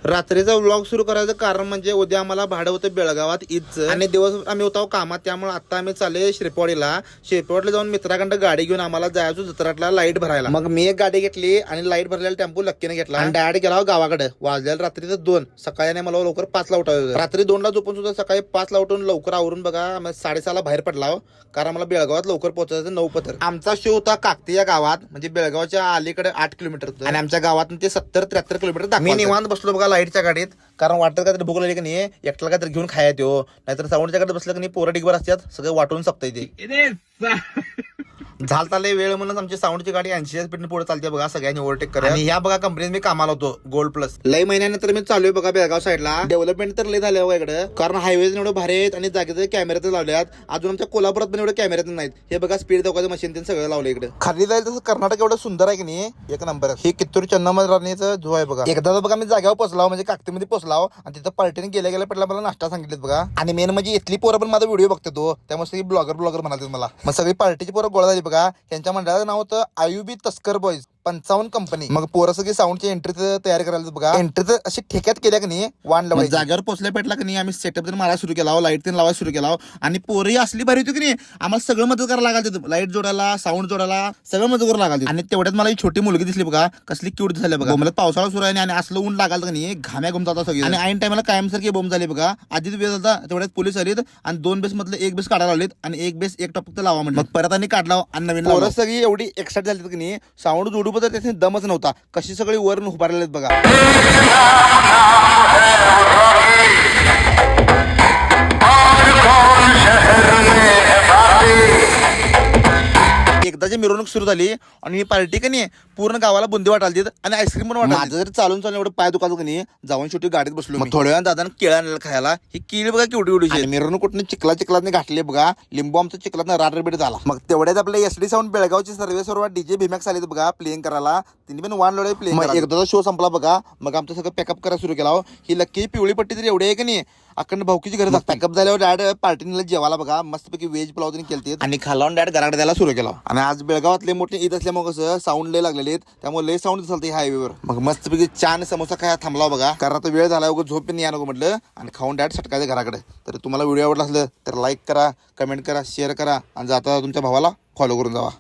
रात्रीचा व्लॉग सुरू करायचं कारण म्हणजे उद्या आम्हाला भाडं होतं बेळगावात ईदचं आणि दिवस आम्ही होतो कामात, त्यामुळे आता आम्ही चालले शिरपवाडीला जाऊन मित्राकडं गाडी घेऊन आम्हाला जायचो जत्राटला लाईट भरायला. मग मी एक गाडी घेतली आणि लाईट भरलेला टेम्पो लक्कीने घेतला आणि डायरेक्ट गेला गावाकडे. वाजलेला रात्रीचं 2. सकाळी मला लवकर 5ला उठायचं. रात्री 2ला झोपून सुद्धा सकाळी 5ला उठून लवकर आवरून बघा 6:30ला बाहेर पडला, कारण मला बेळगावात लवकर पोहोचायचं 9 पतर. आमचा शो होता काकती या गावात, म्हणजे बेळगावच्या अलीकडे 8 किलोमीटर आणि आमच्या गावात ते 70-73 किलोमीटर. मी निवांत बसलो बघा लाईटच्या गाडीत, कारण वाटत काहीतरी भूक लागली की नाही एकट्याला काहीतरी घेऊन खायला येतो, नाहीतर साऊंडच्या गाडीत बसलं की नाही पोरं डिगभर असतात, सगळं वाटून सकता ते झालताले वेळ म्हणून आमची साऊंडची गाडी 80 स्पीडने पुढे चालते बघा, सगळ्यांनी ओव्हरटेक करत. आणि ह्या बघा कंपनीत मी कामाला होतो गोल्ड प्लस. लय महिन्यानंतर मी चालू आहे बघा बेळगाव साईडला. डेव्हलपमेंट तर लय झाले बघा इकडे, कारण हायवेज एवढे भारी आहेत आणि जागेचे कॅमेरे तर लावल्यात. अजून आमच्या कोल्हापुरात पण एवढे कॅमेरे नाहीत. हे बघा स्पीड दाखवायचं मशीन त्यांनी सगळं लावलं इकडे. खाली जाईल तसं कर्नाटक एवढं सुंदर आहे की नाही, एक नंबर. हे कित्तूर चन्नामराणीचं जो आहे बघा. एकदा बघा मी जागेवर पोहोचलाव, म्हणजे काकतीमध्ये पोहोचलाव आणि तिथं पार्टीने गेल्या पहिला मला नाश्ता सांगितलेत बघा. आणि मेन म्हणजे इथली पोरं पण माझा व्हिडिओ बघते तो, त्यामुळे सगळी ब्लॉगर म्हणाले मला. मग सगळी पार्टीची पोरं गोळा झाली बघा. त्यांच्या मंडळाचं नाव होतं आयुबी तस्कर बॉईज 55 कंपनी. मग पोरं सगळी साऊंडची एंट्रीचं तयारी करायला बघा. एंट्रीचं अशी ठेक्यात केल्या की नाही वाण लावायची. जागेवर पोहोचल्या पेटला की नाही आम्ही सेटअप मारायला सुरू केला, लाईट तीन लावायला सुरू केला. आणि पोरही असली भारी होती की नाही, आम्हाला सगळं मदत करायला लागायचं, लाईट जोडायला, साऊंड जोडायला, सगळं मदत करायला लागायचं. आणि तेवढ्यात मला ही छोटी मुलगी दिसली बघा, कसली क्यूट झाली बघा. मला पावसाळा सुरू आहे आणि असलं ऊन लागाल की नाही घाम्या घुमत होता सगळी. आणि ऐन टाइमला कायमसारखी बोंब झाली बघा. आधीच वेळ होता, तेवढ्यात पोलीस आलीत आणि 2 बेस मधले 1 बेस काढायला लावलेत आणि 1 बेस एक टॉपिक लावा म्हणजे. मग परत आणि काढला आणि नवीन पोरं सगळी एवढी एक्साइट झाली की नाही, साऊंड जोडू बद्दल त्याचे दमच नव्हता. कशी सगळी वरून उभारलेत बघा. एकदाची मिरवणूक सुरू झाली आणि ही पार्टी का नाही पूर्ण गावाला बुंदी वाटायला आणि आईस्क्रीम पण वाटायला. माझं जर चालून एवढं पाय दुखायचं की नाही, जाऊन शेवटी गाडीत बसलो. मग थोड्या वेळा दादा केळं आणलं खायला. ही केळी बघा केवढी एवढी. मिरवणूक कुठून चिखलात घातली बघा. लिंबू आमचं चिखलात राडरबीड झाला. मग तेवढ्यात आपल्या एसडी साऊंड बेळगावची सर्व डीजे भीमॅक्स आले बघा प्लेइंग करायला. तिने पण वाण लोळे प्लेइंग. एकदा शो संपला बघा, मग आमचं सगळं पॅकअप करायला सुरू केला. ही लक्की पिवळी पट्टी तरी एवढी आहे की नाही, अखंड भाऊकीची गरज. पॅकअप झाल्यावर डायरेक्ट पार्टीला जेवायला बघा मस्तपैकी व्हेज पुलाव त्यांनी केलते आणि खालावून डायरेक्ट घराकडे द्यायला सुरू केला. आणि आज बेळगावातले मोठे ईद असल्यामुळे कसं साऊंड लय लागलेले आहेत, त्यामुळे लय साऊंड चालते हायवेवर. मग मस्तपैकी छान समोसा काय थांबला बघा, कारण आता वेळ झाला झोप पण या नको म्हटलं आणि खाऊन डायरेक्ट सटकायचं घराकडे. तर तुम्हाला व्हिडिओ आवडला असलं तर लाईक करा, कमेंट करा, शेअर करा आणि जाता तुमच्या भावाला फॉलो करून जावा.